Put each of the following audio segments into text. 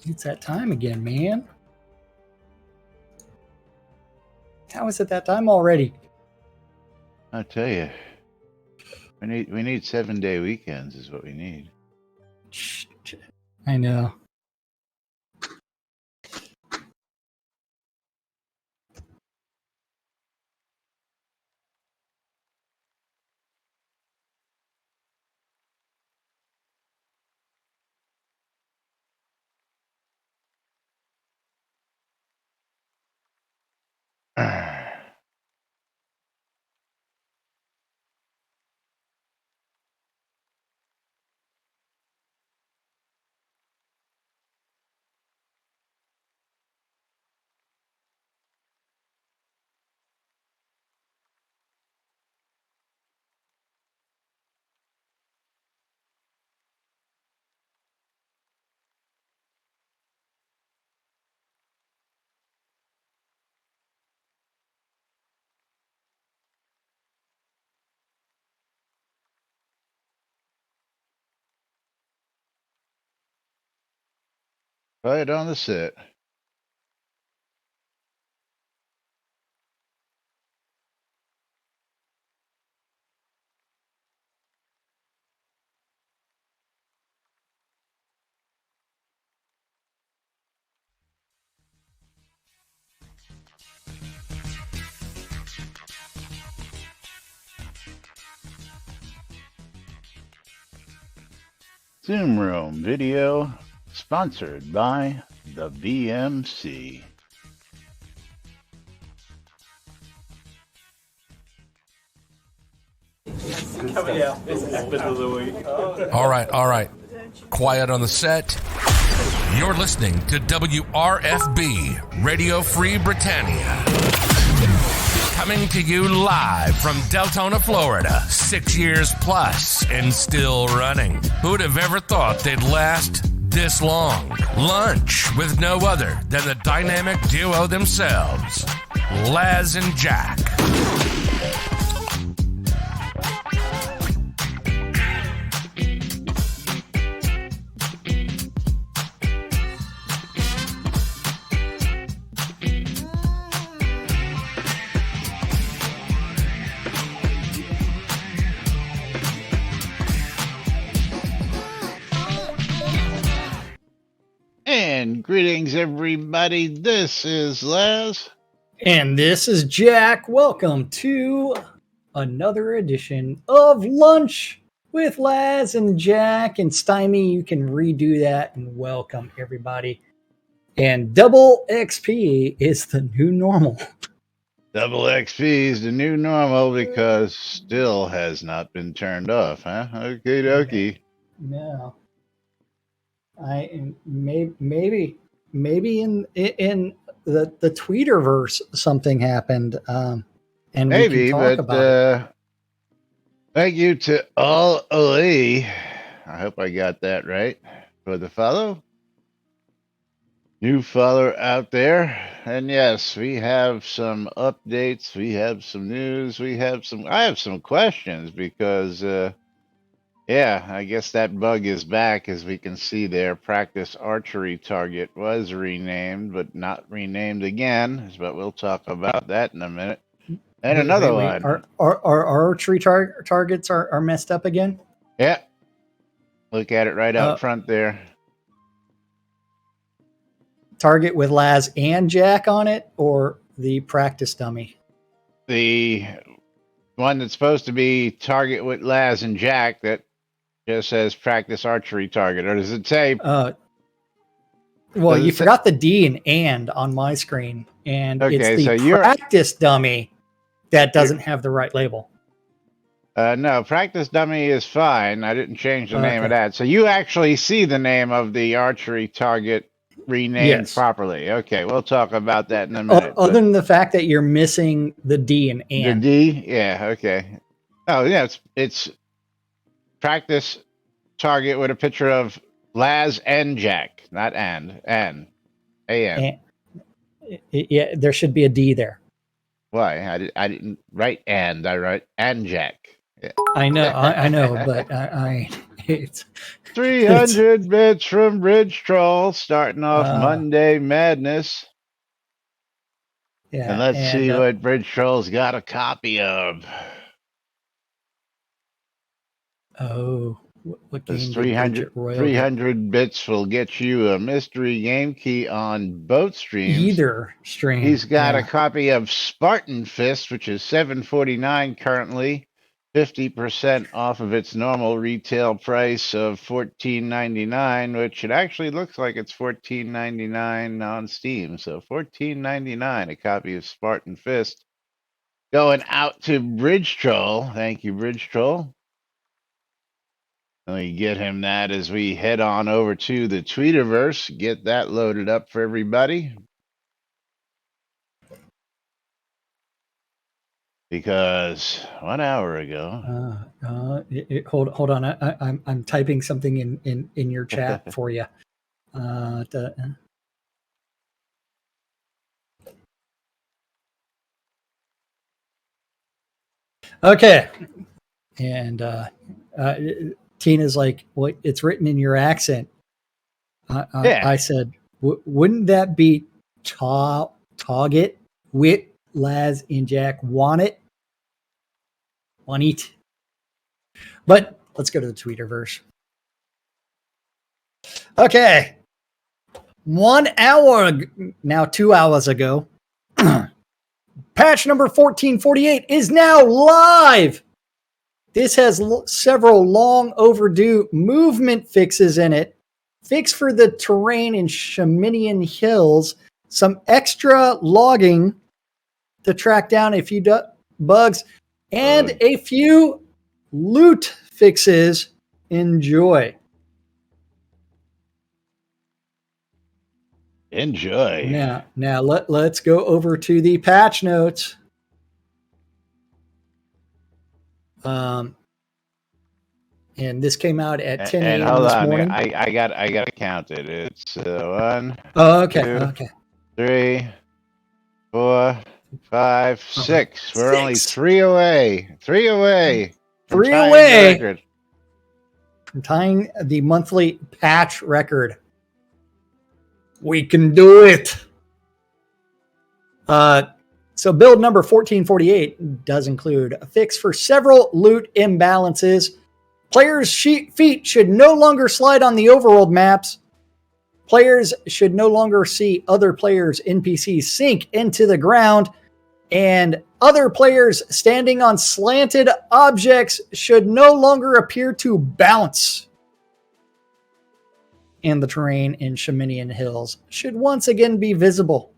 It's that time again, man. How is it that time already? I'll tell you, we need 7-day weekends is what we need. I know. Right on the set. Zoom Room video sponsored by the VMC. All right. Quiet on the set. You're listening to WRFB, Radio Free Britannia. Coming to you live from Deltona, Florida, 6 years plus and still running. Who'd have ever thought they'd last this long? Lunch with no other than the dynamic duo themselves, Laz and Jack. And greetings, everybody. This is Laz. And this is Jack. Welcome to another edition of Lunch with Laz and Jack. And Stymie, you can redo that and welcome everybody. And double XP is the new normal. Double XP is the new normal because still has not been turned off, huh? Okie dokie. No. Maybe in the Tweeterverse something happened, and maybe, we can talk about it. Thank you to All Ali. I hope I got that right for the follow. New follower out there, and yes, we have some updates. We have some news. I have some questions because. Yeah, I guess that bug is back. As we can see there, practice archery target was renamed, but not renamed again. But we'll talk about that in a minute. And another one. Our archery targets are messed up again? Yeah. Look at it right out front there. Target with Laz and Jack on it, or the practice dummy? The one that's supposed to be target with Laz and Jack that just says practice archery target, or does it say? Well, you forgot the D and on my screen, and okay, it's the practice dummy that doesn't have the right label. No, practice dummy is fine. I didn't change the name of that. So you actually see the name of the archery target renamed properly. Okay, we'll talk about that in a minute. Other than the fact that you're missing the D and. The D? Yeah, okay. Oh, yeah, it's practice target with a picture of Laz and Jack, not and. A-N. Yeah, there should be a D there. Why? I didn't write and. I write and Jack. Yeah. I know, but I It's 300 bits from Bridge Troll, starting off Uh, Monday Madness. yeah, And let's see what Bridge Troll's got a copy of. Oh, what This game did Bridget Royal 300 bits will get you a mystery game key on both streams. Either stream. He's got yeah. a copy of Spartan Fist, which is $7.49 currently, 50% off of its normal retail price of $14.99, which it actually looks like it's $14.99 on Steam. So $14.99, a copy of Spartan Fist. Going out to Bridge Troll. Thank you, Bridge Troll. Let me get him that as we head on over to the Tweeterverse. Get that loaded up for everybody. Because 1 hour ago. Hold on. I'm typing something in your chat for you. Okay. And Tina's like, "Well, it's written in your accent." I said, "Wouldn't that be Target, Wit, Laz, and Jack want it? Want it?" But let's go to the Tweeterverse. Okay. 1 hour, now 2 hours ago, patch number 1448 is now live. This has several long overdue movement fixes in it. Fix for the terrain in Shaminian Hills, some extra logging to track down a few bugs, and a few loot fixes. Enjoy. Now let's go over to the patch notes. And this came out at 10 a.m. this morning. I got to count it. It's 1. Oh, okay. 2, okay. 3, 4, 5, 6. We're 6. only 3 away. 3 away. 3 away from tying the monthly patch record. We can do it. So build number 1448 does include a fix for several loot imbalances. Players' feet should no longer slide on the overworld maps. Players should no longer see other players' NPCs sink into the ground. And other players standing on slanted objects should no longer appear to bounce. And the terrain in Shaminian Hills should once again be visible.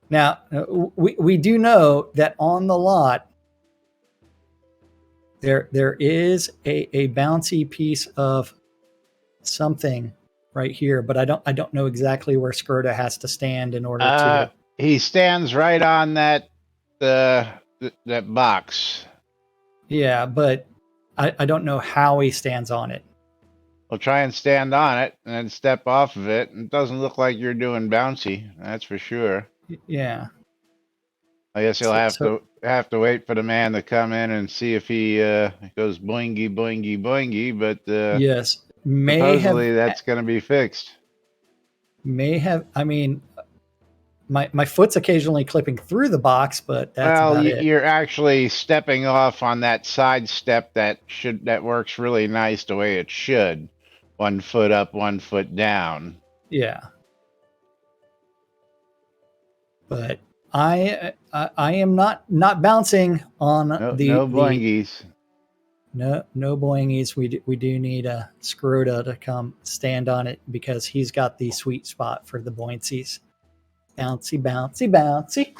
Now, we do know that on the lot, there is a bouncy piece of something right here, but I don't know exactly where Skirta has to stand in order to. He stands right on that box. Yeah, but I don't know how he stands on it. Well, try and stand on it and then step off of it. It doesn't look like you're doing bouncy. That's for sure. Yeah. I guess you'll have to wait for the man to come in and see if he goes boingy, boingy, boingy. But yes, supposedly that's going to be fixed. I mean, my foot's occasionally clipping through the box, but that's about it. You're actually stepping off on that side step that works really nice the way it should. 1 foot up, 1 foot down. Yeah. But I am not bouncing on no boingies. No boingies. We do need a Scroda to come stand on it because he's got the sweet spot for the boincies. Bouncy, bouncy, bouncy.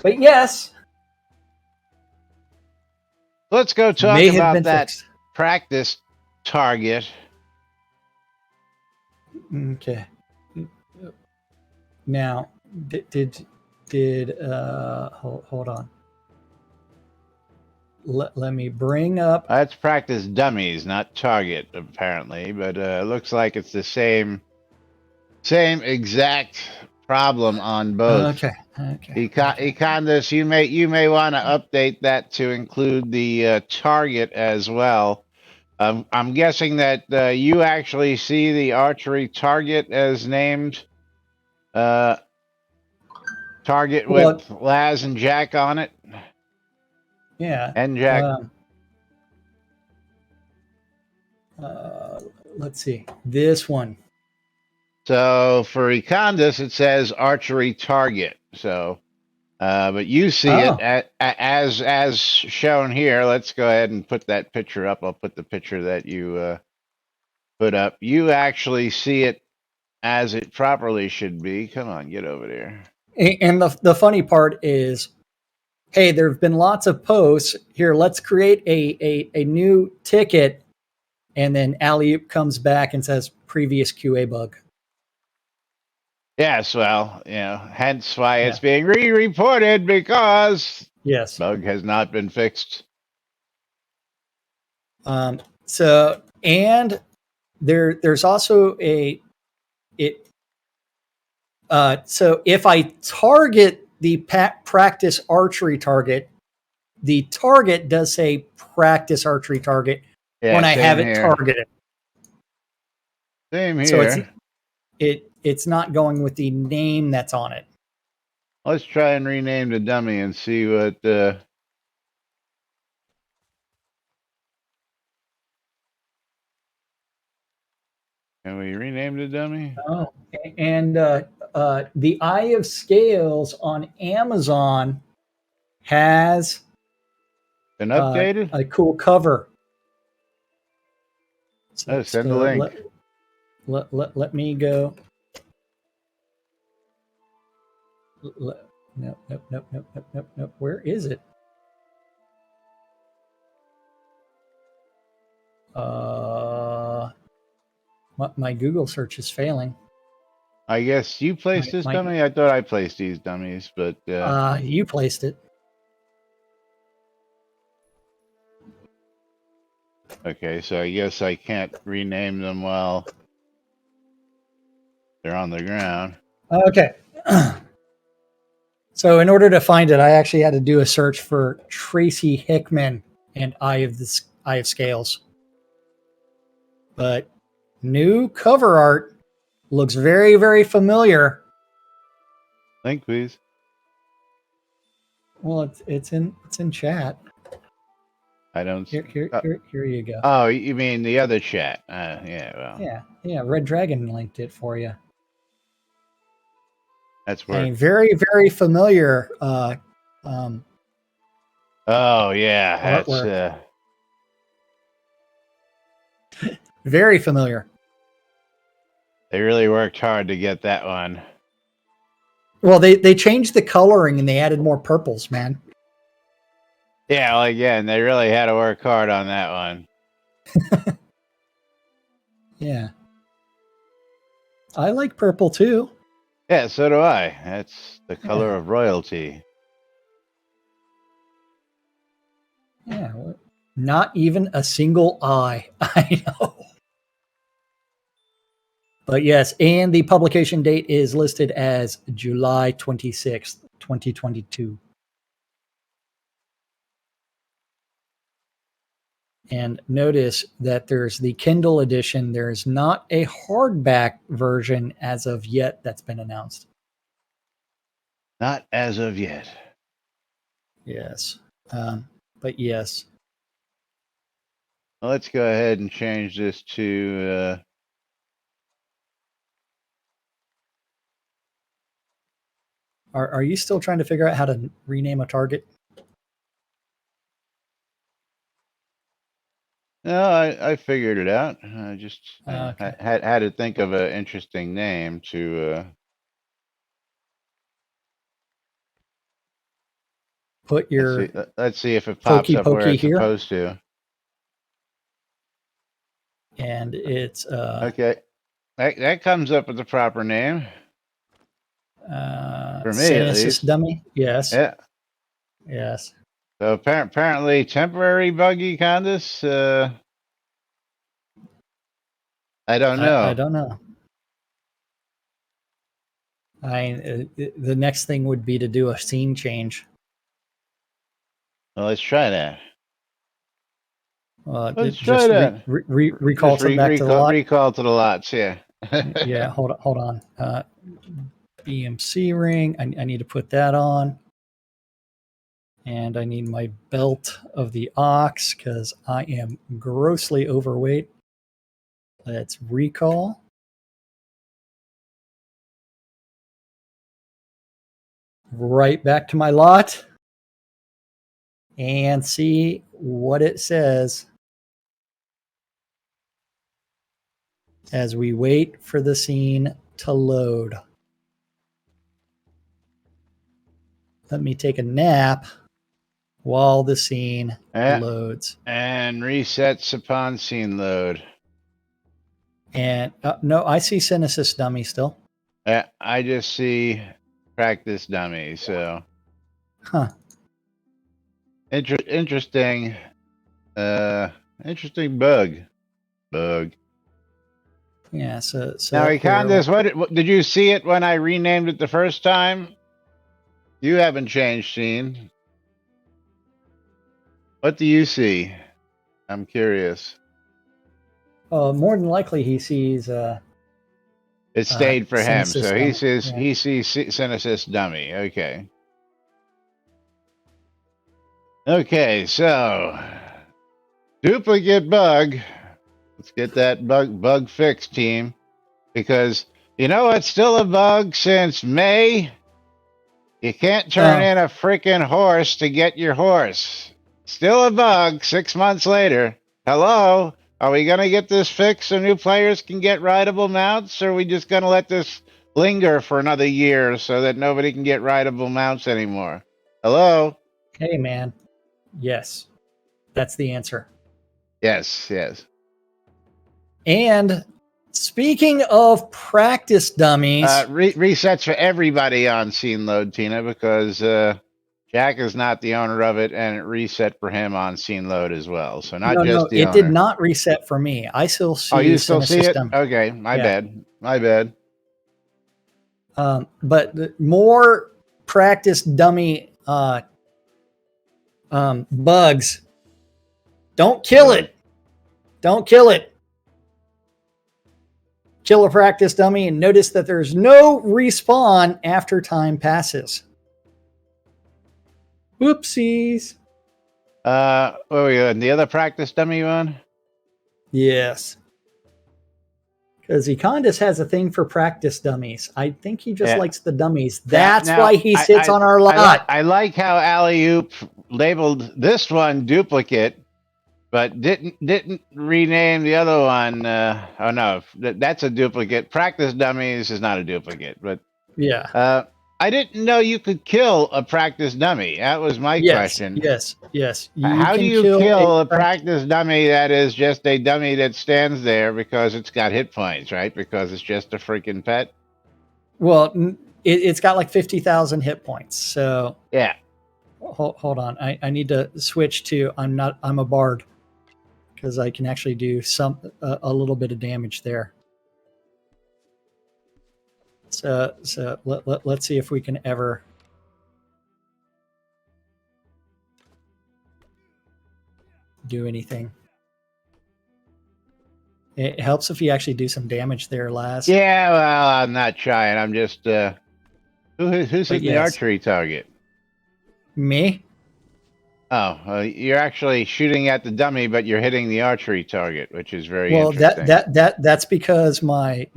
But yes. Let's go talk about that practice target. Okay. Now, did hold on. Let me bring up. That's practice dummies, not target, apparently. But it looks like it's the same exact problem on both. Okay. Econdas, you may want to update that to include the target as well. I'm guessing that you actually see the archery target as named target Well, with Laz and Jack on it. yeah. And Jack. Let's see. This one. So for Econdis, it says archery target. So, but you see it as shown here. Let's go ahead and put that picture up. I'll put the picture that you put up. You actually see it as it properly should be. Come on, get over there. And the funny part is, hey, there have been lots of posts here. Let's create a new ticket, and then Alley-oop comes back and says previous QA bug. Yes, well, hence why it's being re-reported, because bug has not been fixed. So, and there's also so if I target the practice archery target, the target does say practice archery target when I have it targeted. Same here. So it's not going with the name that's on it. Let's try and rename the dummy and see what. Can we rename the dummy? Oh, and the Eye of Scales on Amazon has been updated. A cool cover. So send the link. Let me go. Nope. Where is it? My Google search is failing. I guess you placed this dummy. I thought I placed these dummies, but you placed it. Okay, so I guess I can't rename them while they're on the ground. Okay. So in order to find it, I actually had to do a search for Tracy Hickman and Eye of Scales. But new cover art looks very, very familiar. Link, please. Well, it's in chat. I don't. Here you go. Oh, you mean the other chat? Yeah. Well. Yeah. Red Dragon linked it for you. That's where. Very, very familiar. Oh yeah, artwork. That's very familiar. They really worked hard to get that one. Well, they changed the coloring and they added more purples, man. Yeah, well, again, they really had to work hard on that one. Yeah. I like purple too. Yeah, so do I. That's the color of royalty. Yeah. Not even a single eye. I know. But yes, and the publication date is listed as July 26th, 2022. And notice that there's the Kindle edition. There's not a hardback version as of yet that's been announced. Not as of yet. Yes. But yes. Well, let's go ahead and change this to... Are you still trying to figure out how to rename a target? No, I figured it out. I just had to think of an interesting name to put your. Let's see if it pops up where it's supposed to. And it's okay. That comes up with the proper name. For me, at least. Dummy. Yes. Yeah. Yes. So apparently, temporary buggy Condis. I don't know. I don't know. The next thing would be to do a scene change. Well, let's try that. Let's try Just that. recall Just to back to the lot. recall to the lots. Yeah. Yeah, hold on. BMC ring. I need to put that on. And I need my belt of the ox because I am grossly overweight. Let's recall. Right back to my lot and see what it says as we wait for the scene to load. Let me take a nap while the scene loads. And resets upon scene load. And no, I see Synesis dummy still. I just see practice dummy. So, interesting. Interesting bug. Yeah. So now, Econdas, what did you see it when I renamed it the first time? You haven't changed scene. What do you see? I'm curious. More than likely, he sees. It stayed for him, Synesis so dummy. he sees Synesis dummy. Okay. Okay, so duplicate bug. Let's get that bug fixed, team, because you know it's still a bug since May. You can't turn in a freaking horse to get your horse. Still a bug 6 months later. Hello? Are we going to get this fixed so new players can get rideable mounts? Or are we just going to let this linger for another year so that nobody can get rideable mounts anymore? Hello? Hey, man. Yes. That's the answer. Yes. And speaking of practice dummies. Resets for everybody on scene load, Tina, because Jack is not the owner of it, and it reset for him on scene load as well. So not just the owner. It did not reset for me. I still see. Oh, you still see it? Okay, my bad. But more practice dummy bugs. Don't kill it. Don't kill it. Kill a practice dummy and notice that there's no respawn after time passes. Whoopsies. Where were we on? The other practice dummy one? Yes. Because Econdas has a thing for practice dummies. I think he just likes the dummies. That's why he sits on our lot. I like how Alley-Oop labeled this one duplicate, but didn't rename the other one. Oh no, that's a duplicate. Practice dummies is not a duplicate, but yeah. I didn't know you could kill a practice dummy. That was my question. Yes. How do you kill a practice dummy that is just a dummy that stands there because it's got hit points, right? Because it's just a freaking pet? Well, it's got like 50,000 hit points. So yeah. Hold on. I need to switch to I'm a bard because I can actually do a little bit of damage there. So let's see if we can ever do anything. It helps if you actually do some damage there, Laz. Yeah, well, I'm not trying. I'm just who's hitting the archery target? Me. Oh, you're actually shooting at the dummy, but you're hitting the archery target, which is very interesting. That's because my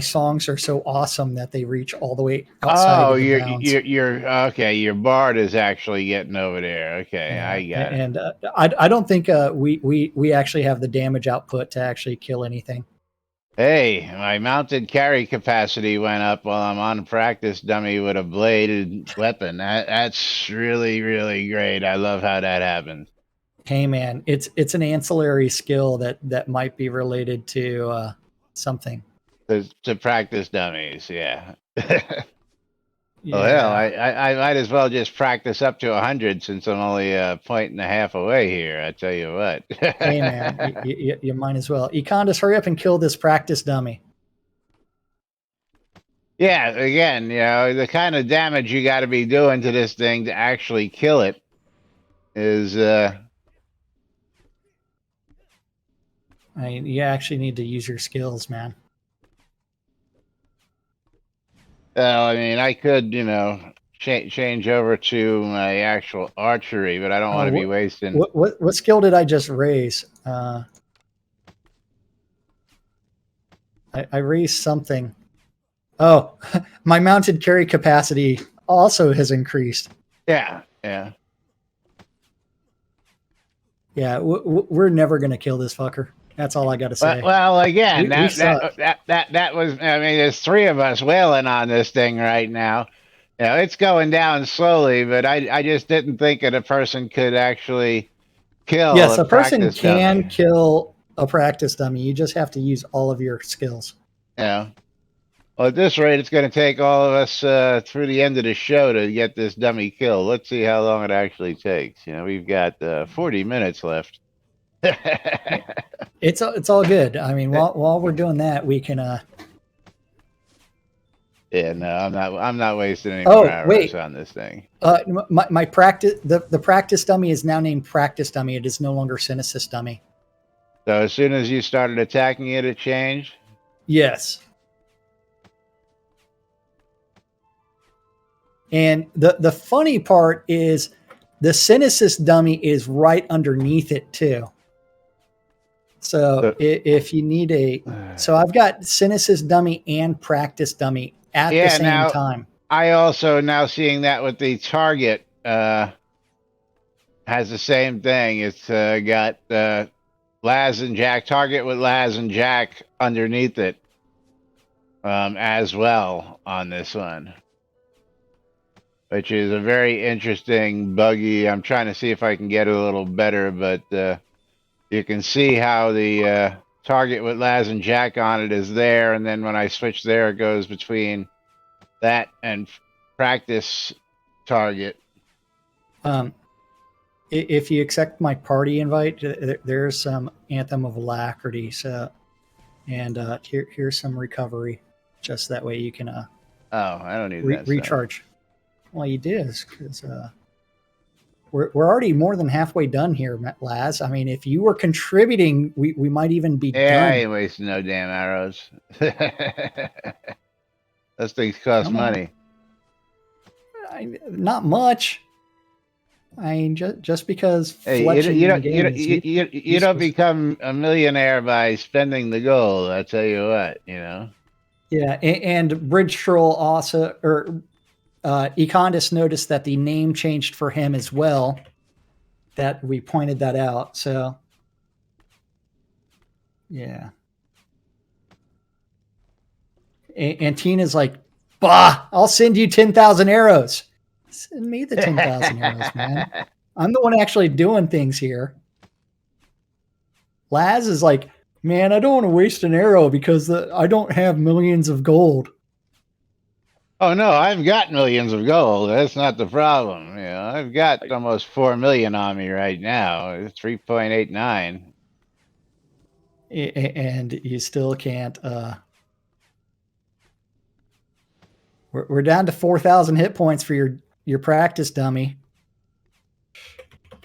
songs are so awesome that they reach all the way outside of the bounds. You're okay. Your bard is actually getting over there. Okay, yeah, I got it. And I don't think we actually have the damage output to actually kill anything. Hey, my mounted carry capacity went up while I'm on practice dummy with a bladed weapon. That's really, really great. I love how that happened. Hey man, it's an ancillary skill that might be related to something. To practice dummies, yeah. Yeah. Well, hell, I might as well just practice up to 100 since I'm only a point and a half away here. I tell you what. Hey, man, you might as well. Econdas, hurry up and kill this practice dummy. Yeah, again, the kind of damage you got to be doing to this thing to actually kill it is You actually need to use your skills, man. Well, I mean, I could, change over to my actual archery, but I don't want to be wasting. What skill did I just raise? I raised something. Oh, my mounted carry capacity also has increased. Yeah. We're never gonna kill this fucker. That's all I got to say. Well, again, we that was. I mean, there's three of us wailing on this thing right now. It's going down slowly, but I just didn't think that a person could actually kill. Yes, a person can dummy. kill a practice dummy. You just have to use all of your skills. Yeah. Well, at this rate, it's going to take all of us through the end of the show to get this dummy killed. Let's see how long it actually takes. We've got 40 minutes left. It's all good. I mean, while we're doing that, we can. Yeah, no, I'm not wasting any more arrows on this thing. My practice the practice dummy is now named practice dummy. It is no longer Synesis dummy. So as soon as you started attacking it, it changed? Yes. And the funny part is the Synesis dummy is right underneath it too. So if you need so I've got Synesis dummy and practice dummy at the same time. I also now seeing that with the target has the same thing. It's got Laz and Jack, target with Laz and Jack underneath it as well on this one, which is a very interesting buggy. I'm trying to see if I can get it a little better, but you can see how the target with Laz and Jack on it is there, and then when I switch there, it goes between that and practice target. If you accept my party invite, there's some Anthem of Alacrity. So, and here's some recovery, just that way you can. I don't need that recharge. Stuff. Well, you did, because we're already more than halfway done here, Laz. I mean, if you were contributing, we might even be done. I ain't wasting no damn arrows. Those things cost money. Not much. I mean, just because you don't become a millionaire by spending the gold. I tell you what, Yeah, and Bridge Troll also, or Econdis noticed that the name changed for him as well. That we pointed that out. So, yeah. And Tina's like, bah, I'll send you 10,000 arrows. Send me the 10,000 arrows, man. I'm the one actually doing things here. Laz is like, man, I don't want to waste an arrow because I don't have millions of gold. Oh, no, I've got millions of gold. That's not the problem. I've got almost 4 million on me right now. It's 3.89. And you still can't... We're down to 4,000 hit points for your practice dummy.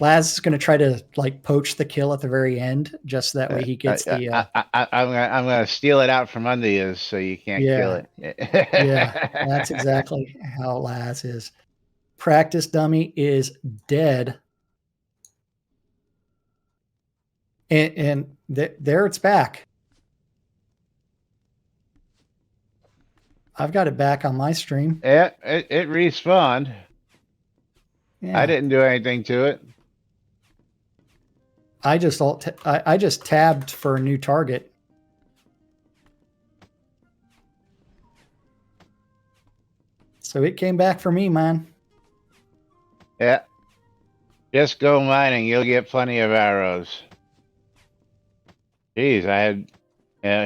Laz is going to try to poach the kill at the very end, just that way he gets the. I'm going to steal it out from under you, so you can't kill it. Yeah, that's exactly how Laz is. Practice dummy is dead, and there it's back. I've got it back on my stream. Yeah, it respawned. Yeah. I didn't do anything to it. I just tabbed for a new target. So it came back for me, man. Yeah. Just go mining. You'll get plenty of arrows. Jeez, I had...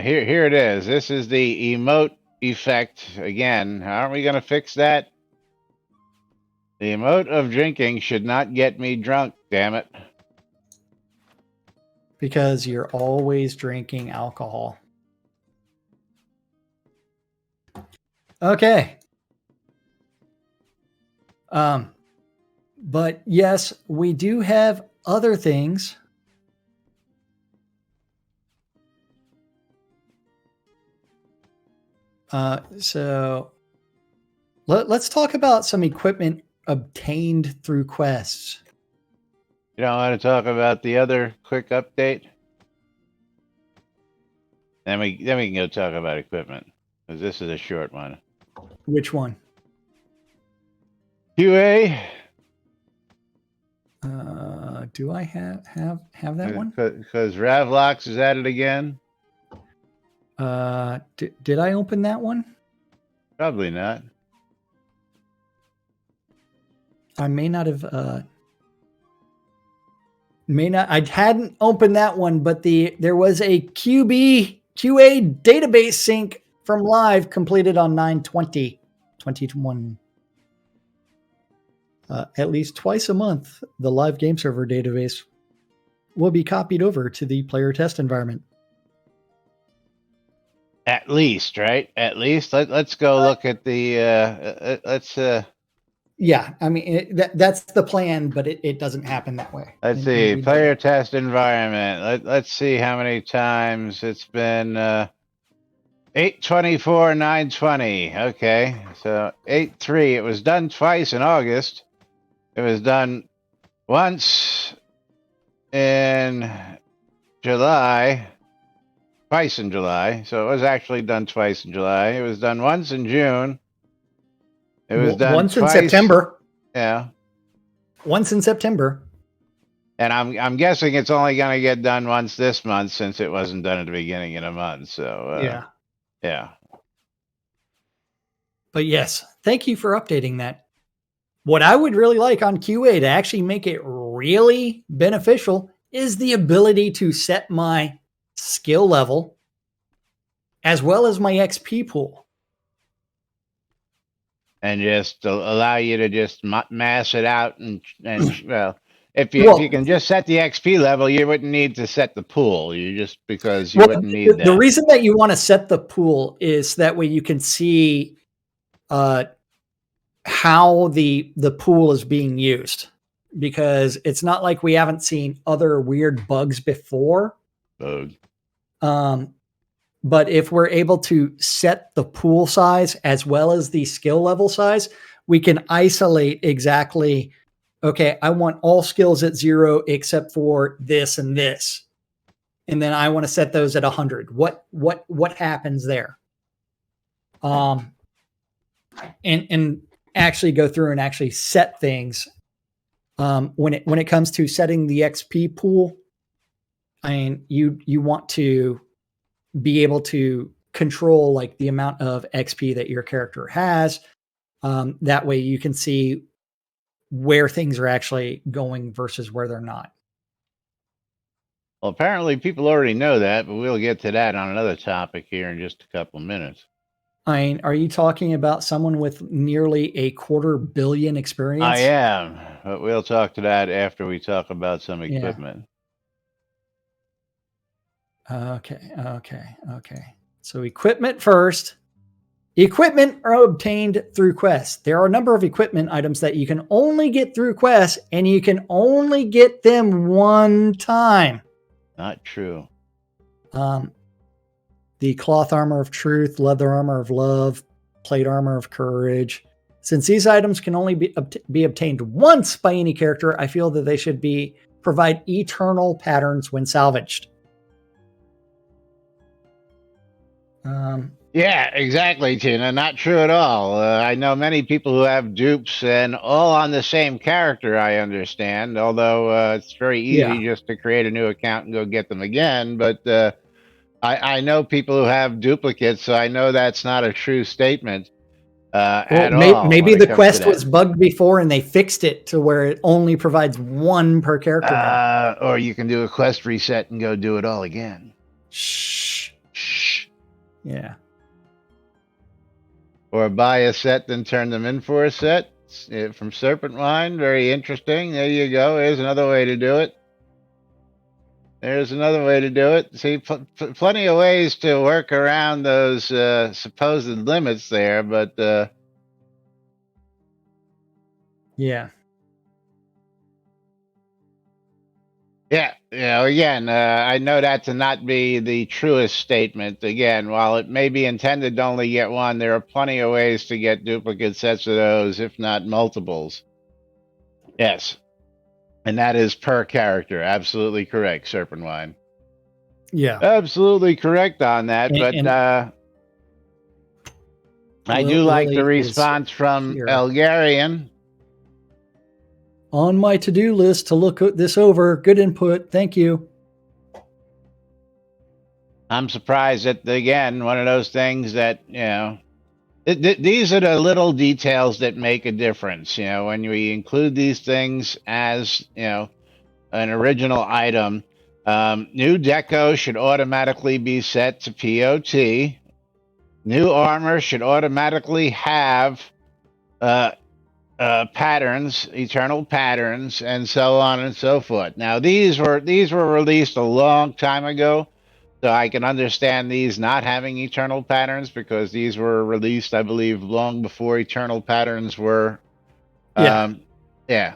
here it is. This is the emote effect again. Aren't we going to fix that? The emote of drinking should not get me drunk, damn it. Because you're always drinking alcohol. Okay. But yes, we do have other things So let's talk about some equipment obtained through quests. You don't want to talk about the other quick update? Then we can go talk about equipment, because this is a short one. Which one? QA. Do I have that one? Because Ravlox is at it again? Did I open that one? Probably not. I may not have. I hadn't opened that one, but there was a QA database sync from live completed on 9/20/2021. At least twice a month, the live game server database will be copied over to the player test environment. At least, right? At least. Let's go look at the. Let's. Yeah, I mean that's the plan, but it doesn't happen that way. Let's see. Player test environment. Let's see how many times it's been. 8/24, 9/20. Okay, so 8/3. It was done twice in August. It was done once in July, twice in July. So it was actually done twice in July. It was done once in June. It was done once twice in September. Yeah. Once in September. And I'm guessing it's only going to get done once this month, since it wasn't done at the beginning of the month. So yeah. But yes, thank you for updating that. What I would really like on QA to actually make it really beneficial is the ability to set my skill level as well as my XP pool. And just allow you to just mass it out and well, if you can just set the XP level, you wouldn't need to set the pool. You just because you wouldn't need that. The reason that you want to set the pool is that way you can see how the pool is being used, because it's not like we haven't seen other weird bugs before. But if we're able to set the pool size as well as the skill level size, we can isolate exactly, okay, I want all skills at 0 except for this and this. And then I want to set those at 100. What happens there? And actually go through and actually set things. When it comes to setting the XP pool, I mean, you want to be able to control like the amount of XP that your character has. That way you can see where things are actually going versus where they're not. Well, apparently people already know that, but we'll get to that on another topic here in just a couple of minutes. I mean, are you talking about someone with nearly 250 million experience? I am, but we'll talk to that after we talk about some equipment. Okay. So equipment first. Equipment are obtained through quests. There are a number of equipment items that you can only get through quests, and you can only get them one time. Not true. The cloth armor of truth, leather armor of love, plate armor of courage. Since these items can only be obtained once by any character, I feel that they should provide eternal patterns when salvaged. Yeah, exactly, Tina. Not true at all. I know many people who have dupes and all on the same character, I understand, although it's very easy just to create a new account and go get them again. But I know people who have duplicates, so I know that's not a true statement at all. Maybe the quest was bugged before and they fixed it to where it only provides one per character now. Or you can do a quest reset and go do it all again. Shh. Yeah. Or buy a set, then turn them in for a set from Serpent Wine. Very interesting. There you go. There's another way to do it. See, plenty of ways to work around those supposed limits there, but yeah. Yeah, again, I know that to not be the truest statement. Again, while it may be intended to only get one, there are plenty of ways to get duplicate sets of those, if not multiples. Yes, and that is per character. Absolutely correct, Serpentwine. Yeah. Absolutely correct on that, but I do like the Lily is response from here. Elgarian. On my to-do list to look this over. Good input. Thank you. I'm surprised that, again, one of those things that, these are the little details that make a difference. When we include these things as, an original item, new deco should automatically be set to POT. New armor should automatically have patterns, eternal patterns, and so on and so forth. Now, these were released a long time ago, so I can understand these not having eternal patterns because these were released, I believe, long before eternal patterns were. Yeah. Yeah.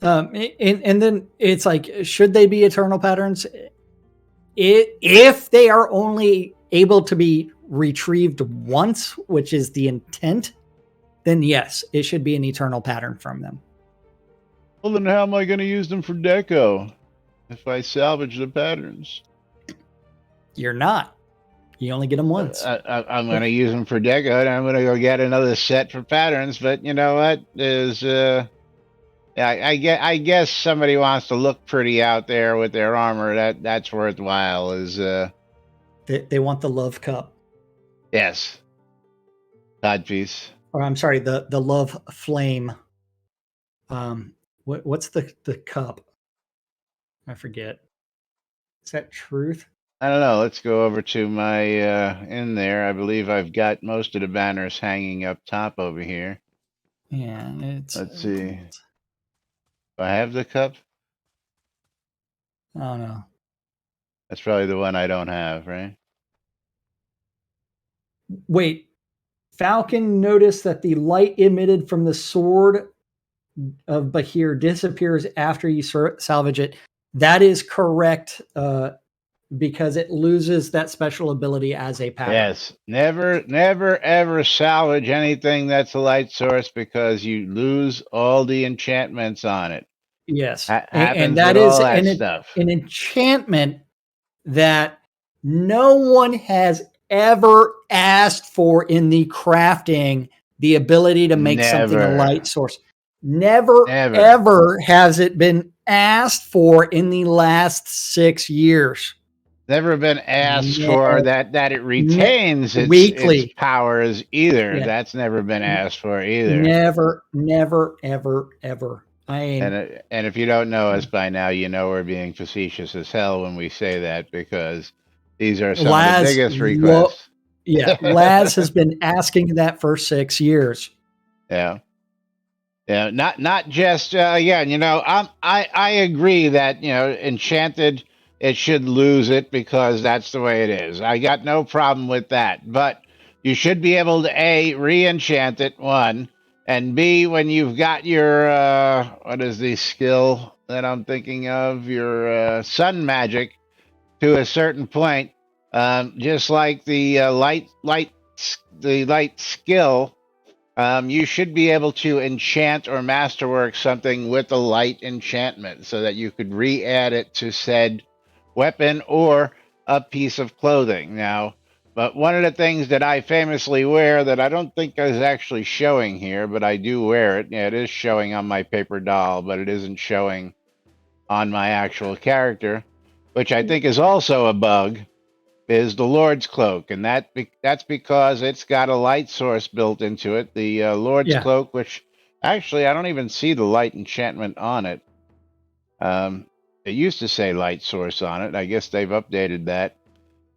And then it's like, should they be eternal patterns? If they are only able to be retrieved once, which is the intent, then yes, it should be an eternal pattern from them. Well, then how am I going to use them for deco if I salvage the patterns? You're not. You only get them once. I'm going to use them for deco, and I'm going to go get another set for patterns. But you know what? I guess somebody wants to look pretty out there with their armor. That's worthwhile. They want the love cup. Yes. Codpiece. Or I'm sorry, the love flame. What's the cup? I forget. Is that truth? I don't know. Let's go over to my in there. I believe I've got most of the banners hanging up top over here. Yeah, Let's see. Do I have the cup? I don't know. That's probably the one I don't have, right? Wait. Falcon noticed that the light emitted from the sword of Bahir disappears after you salvage it. That is correct, because it loses that special ability as a pattern. Yes. Never, ever salvage anything that's a light source because you lose all the enchantments on it. Yes. Happens And that with is all that stuff. an enchantment that no one has ever asked for in the crafting, the ability to make something a light source. Never, ever has it been asked for in the last 6 years. Never been asked for that it retains its powers either. Yeah. That's never been asked for either. Never, ever. And if you don't know us by now, you know we're being facetious as hell when we say that because these are some of the biggest requests. Laz has been asking that for 6 years. Yeah. Yeah, not just again, I agree that, enchanted, it should lose it because that's the way it is. I got no problem with that. But you should be able to A, re-enchant it, one, and B, when you've got your what is the skill that I'm thinking of? Your sun magic to a certain point, just like the light skill. You should be able to enchant or masterwork something with a light enchantment so that you could re-add it to said weapon or a piece of clothing. Now, but one of the things that I famously wear that I don't think is actually showing here, but I do wear it. Yeah, it is showing on my paper doll, but it isn't showing on my actual character, which I think is also a bug, is the Lord's Cloak, and that's because it's got a light source built into it. The Lord's Cloak, which actually I don't even see the light enchantment on it. It used to say light source on it. I guess they've updated that.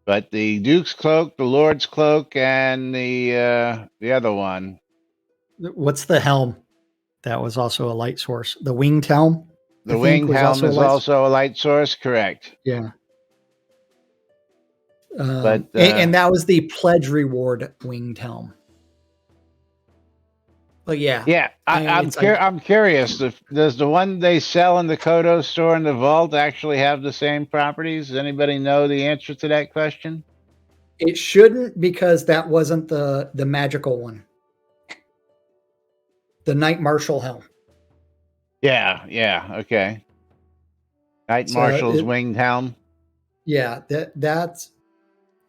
But the Duke's Cloak, the Lord's Cloak, and the other one. What's the helm? That was also a light source. The winged helm. The winged helm is also a light source, correct? Yeah. And that was the pledge reward winged helm. But yeah, Yeah, it's like I'm curious. Does the one they sell in the Kodo store in the vault actually have the same properties? Does anybody know the answer to that question? it shouldn't, because that wasn't the magical one, the Knight Marshal helm. Yeah, yeah, okay. Knight So Marshal's winged helm. yeah, that's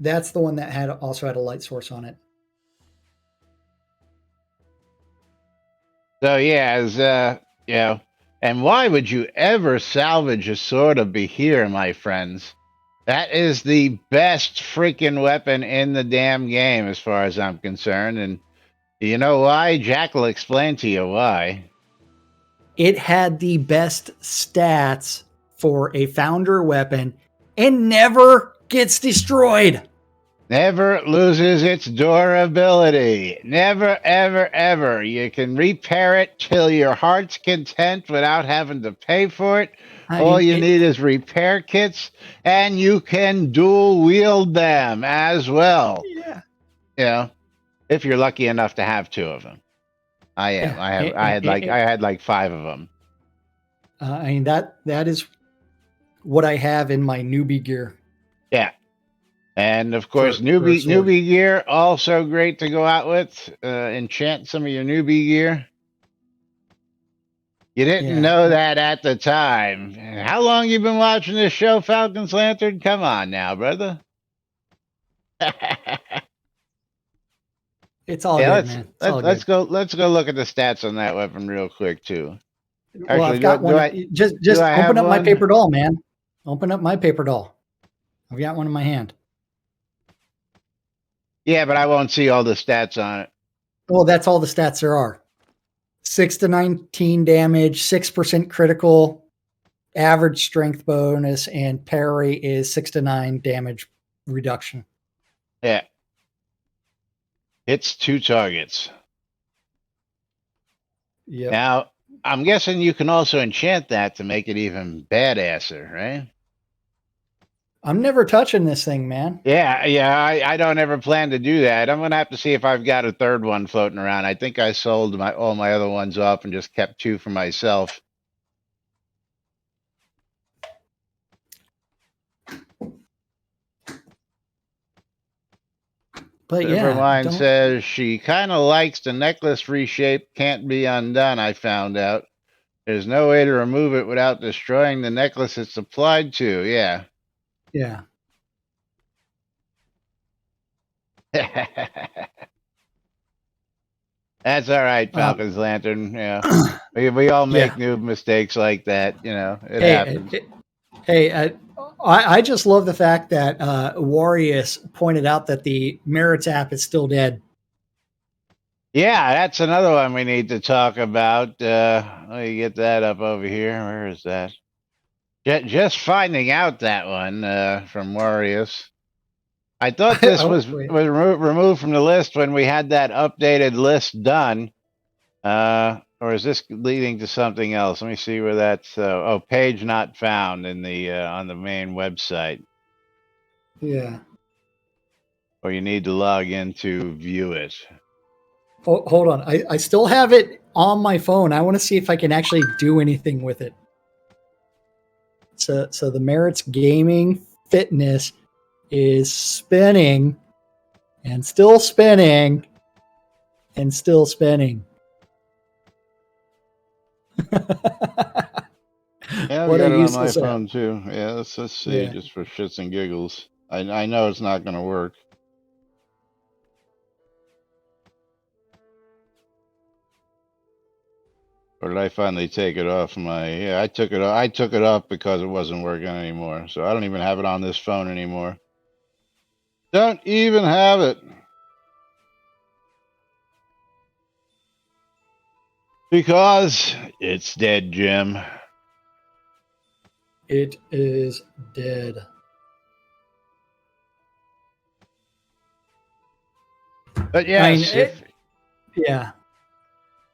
the one that also had a light source on it. So yeah, you know, and why would you ever salvage a sword of Behir, my friends? That is the best freaking weapon in the damn game, as far as I'm concerned. And you know why? Jack will explain to you why. It had the best stats for a founder weapon and never gets destroyed. Never loses its durability. Never, ever, ever. You can repair it till your heart's content without having to pay for it. I All mean, you need is repair kits, and you can dual wield them as well. yeah, You know, if you're lucky enough to have two of them. I am. yeah. I had like five of them. I mean that is what I have in my newbie gear. Yeah. And of course, For a sword. newbie gear, also great to go out with. Enchant some of your newbie gear. You didn't Yeah, know that at the time. How long you been watching this show, Falcon's Lantern? Come on now, brother. it's all Yeah, good, man. It's all good. let's go look at the stats on that weapon real quick too. Well, Actually, I've got one. Just do I open have up my one? paper doll, man. Open up my paper doll. I've got one in my hand. Yeah, but I won't see all the stats on it. Well, that's all the stats there are. 6 to 19 damage, 6% critical, average strength bonus, and parry is 6 to 9 damage reduction. Yeah. Hits 2 targets. Yeah. Now, I'm guessing you can also enchant that to make it even badasser, right? I'm never touching this thing, man. Yeah, I don't ever plan to do that. I'm gonna have to see if I've got a third one floating around. I think I sold all my other ones off and just kept 2 for myself. But yeah, Silverline says she kind of likes the necklace reshape. Can't be undone. I found out there's no way to remove it without destroying the necklace it's applied to. Yeah. Yeah. That's all right, Falcon's Lantern. Yeah, we all make new mistakes like that. You know, it happens. I just love the fact that Warius pointed out that the Merits app is still dead. Yeah, that's another one we need to talk about. Let me get that up over here. Where is that? Just finding out that one from Warius. I thought this was removed from the list when we had that updated list done. Or is this leading to something else? Let me see where that's. Page not found in the on the main website. Yeah. Or you need to log in to view it. Hold on. I still have it on my phone. I want to see if I can actually do anything with it. So the Merits Gaming Fitness is spinning and still spinning and still spinning. Yeah, I've got it on my phone too. Yeah, let's see, just for shits and giggles. I know it's not going to work. Or did I finally take it off my? Yeah, I took it. I took it off because it wasn't working anymore. So I don't even have it on this phone anymore. Don't even have it. Because it's dead, Jim. It is dead. But yes, yeah.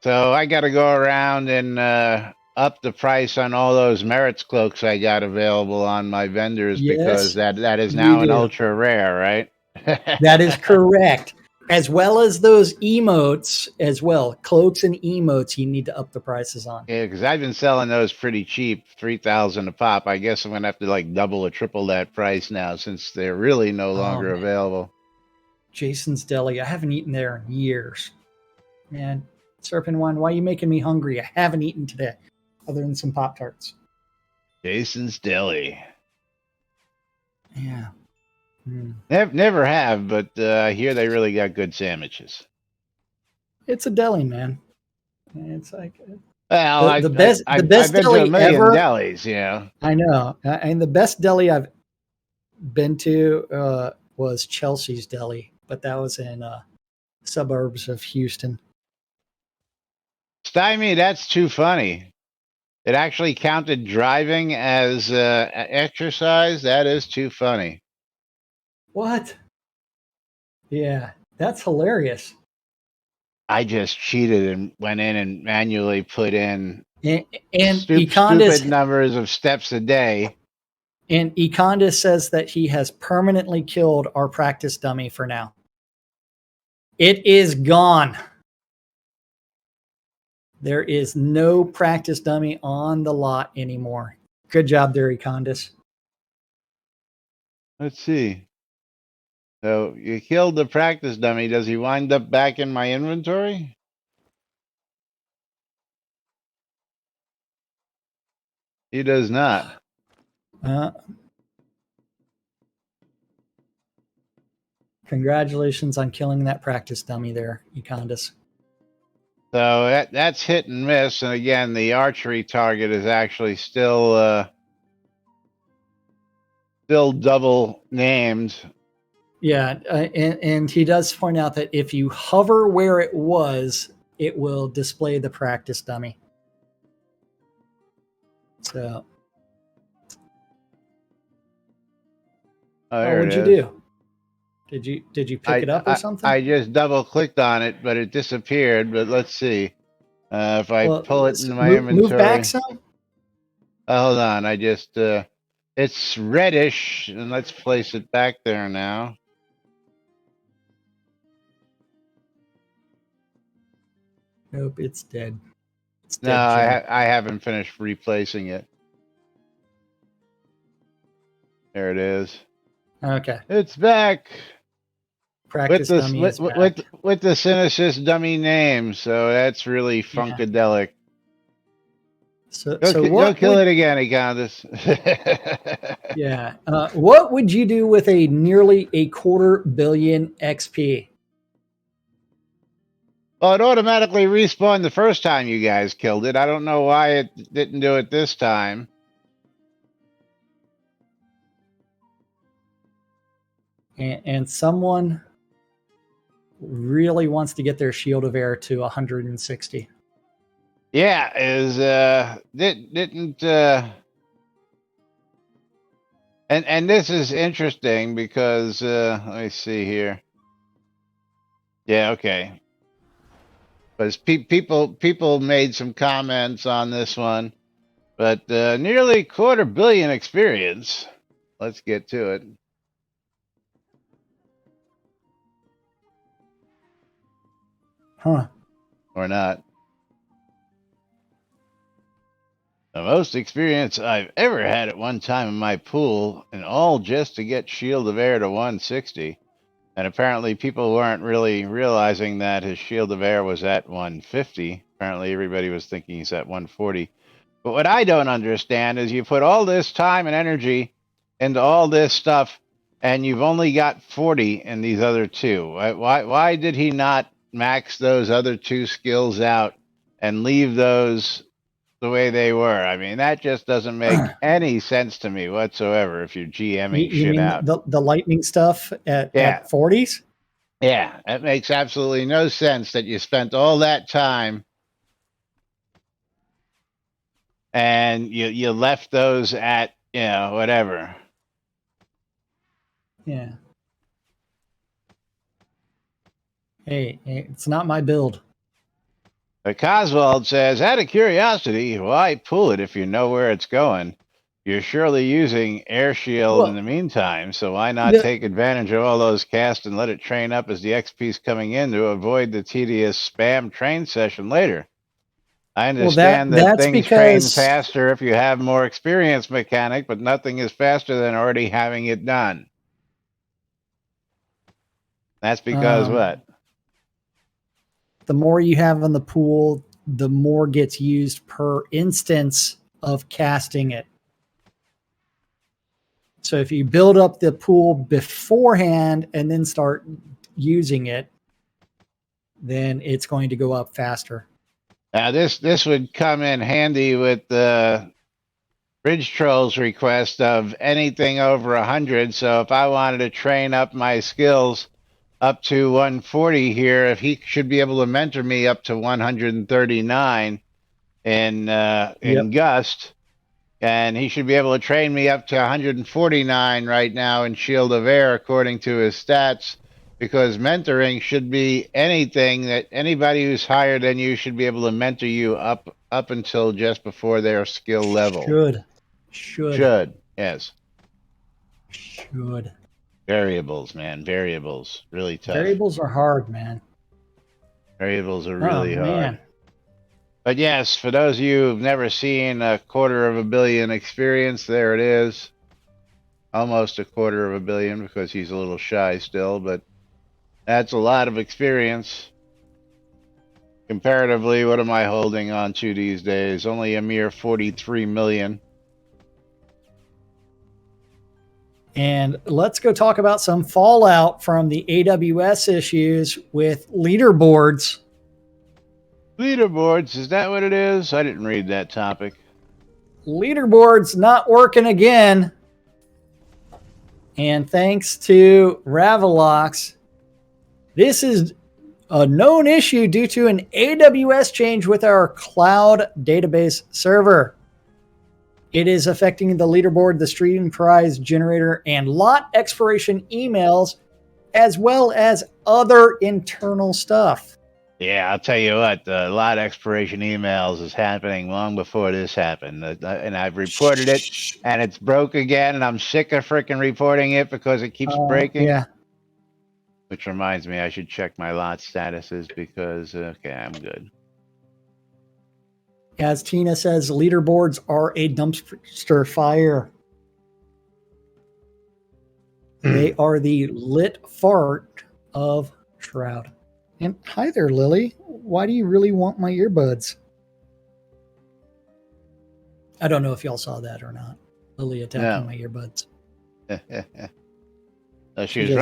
So I got to go around and up the price on all those Merits cloaks I got available on my vendors because that is now an ultra rare, right? That is correct. As well as those emotes as well. Cloaks and emotes you need to up the prices on. Yeah, because I've been selling those pretty cheap, 3,000 a pop. I guess I'm gonna have to like double or triple that price now since they're really no longer man. available. Jason's Deli. I haven't eaten there in years. Man, Serpent One, why are you making me hungry? I haven't eaten today, other than some Pop Tarts. Jason's Deli. Yeah. Never have, but I hear they really got good sandwiches. It's a deli, man. It's like Well, the best I've been to a deli million ever. delis, you know. I know, and the best deli I've been to was Chelsea's Deli, but that was in suburbs of Houston. Stymie, that's too funny. It actually counted driving as exercise. That is too funny. What? Yeah, that's hilarious. I just cheated and went in and manually put in And stupid numbers of steps a day. And Econdas says that he has permanently killed our practice dummy for now. It is gone. There is no practice dummy on the lot anymore. Good job there, Econdas. Let's see. So you killed the practice dummy. Does he wind up back in my inventory? He does not. Congratulations on killing that practice dummy there, Econdas. So that's hit and miss. And again, the archery target is actually still double named. Yeah, and he does point out that if you hover where it was, it will display the practice dummy. So, what'd you do? Did you pick it up or something? I just double clicked on it, but it disappeared. But let's see if I pull it into my inventory. Move back some. Hold on, I just it's reddish, and let's place it back there now. Nope, it's dead. It's dead. No, I haven't finished replacing it. There it is. Okay, it's back. Practice dummy is back. With the Synesys dummy name, so that's really funkadelic. So go kill it again, Econdas. Yeah. What would you do with a nearly $250 million XP? Well, it automatically respawned the first time you guys killed it. I don't know why it didn't do it this time. And someone really wants to get their Shield of Air to 160. Yeah, didn't and this is interesting because let me see here. Yeah, okay. Because people made some comments on this one, but nearly $250 million experience. Let's get to it. Huh. Or not. The most experience I've ever had at one time in my pool, and all just to get Shield of Air to 160. And apparently people weren't really realizing that his Shield of Air was at 150. Apparently everybody was thinking he's at 140. But what I don't understand is you put all this time and energy into all this stuff, and you've only got 40 in these other two. Why did he not max those other two skills out and leave those the way they were? I mean, that just doesn't make any sense to me whatsoever if you're GMing you mean out. The lightning stuff at 40s? Yeah, that makes absolutely no sense that you spent all that time and you left those at, whatever. Yeah. Hey, it's not my build. But Coswald says, out of curiosity, why pull it if you know where it's going? You're surely using Air Shield in the meantime, so why not take advantage of all those casts and let it train up as the XP's coming in to avoid the tedious spam train session later? I understand that things train faster if you have more experienced mechanic, but nothing is faster than already having it done. That's because what? The more you have in the pool, the more gets used per instance of casting it. So if you build up the pool beforehand and then start using it, then it's going to go up faster. Now this would come in handy with the Bridge Troll's request of anything over 100. So if I wanted to train up my skills up to 140 here, if he should be able to mentor me up to 139 in Gust, and he should be able to train me up to 149 right now in Shield of Air according to his stats, because mentoring should be anything that anybody who's higher than you should be able to mentor you up until just before their skill level. Should. Yes. Should. Variables, man. Variables. Really tough. Variables are hard, man. Variables are really hard. But yes, for those of you who've never seen a 250 million experience, there it is. Almost 250 million because he's a little shy still, but that's a lot of experience. Comparatively, what am I holding on to these days? Only a mere 43 million. And let's go talk about some fallout from the AWS issues with leaderboards. Leaderboards, is that what it is? I didn't read that topic. Leaderboards not working again. And thanks to Ravelox, this is a known issue due to an AWS change with our cloud database server. It is affecting the leaderboard, the stream prize generator, and lot expiration emails, as well as other internal stuff. Yeah, I'll tell you what, the lot expiration emails is happening long before this happened. And I've reported it, and it's broke again, and I'm sick of freaking reporting it because it keeps breaking. Yeah. Which reminds me, I should check my lot statuses because, okay, I'm good. As Tina says, leaderboards are a dumpster fire. They are the lit fart of Shroud. And hi there, Lily. Why do you really want my earbuds? I don't know if y'all saw that or not. Lily attacking my earbuds. She was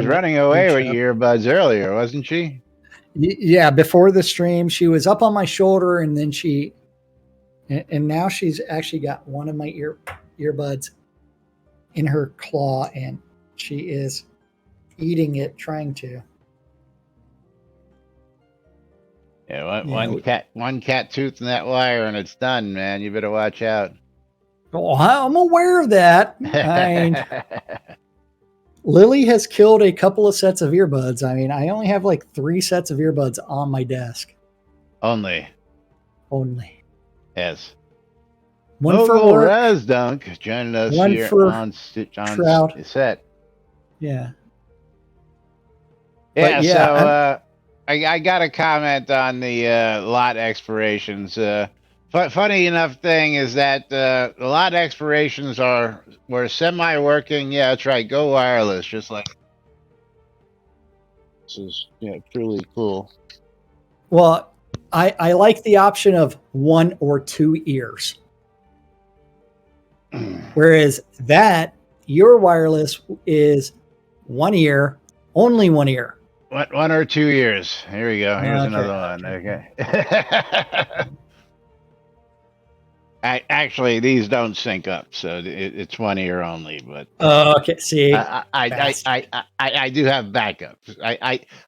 running away with your earbuds earlier, wasn't she? Yeah, before the stream, she was up on my shoulder, and then and now she's actually got one of my earbuds in her claw, and she is eating it, trying to. Yeah, one cat tooth in that wire, and it's done, man. You better watch out. Oh, I'm aware of that. Lily has killed a couple of sets of earbuds. I mean, I only have like 3 sets of earbuds on my desk. Only. One Yes. for work. Razdunk joining us One here for on Shroud. set. Yeah. Yeah. So I got a comment on the lot expirations. Funny enough thing is that the lot expirations were semi-working. Yeah, that's right. Go wireless, just like this is truly cool. Well, I like the option of 1 or 2 ears. Whereas your wireless is 1 ear, only 1 ear. 1 or 2 ears. Here we go. Here's another one. Okay. Actually, these don't sync up, so it's 1 ear only. But okay. See, I do have backups.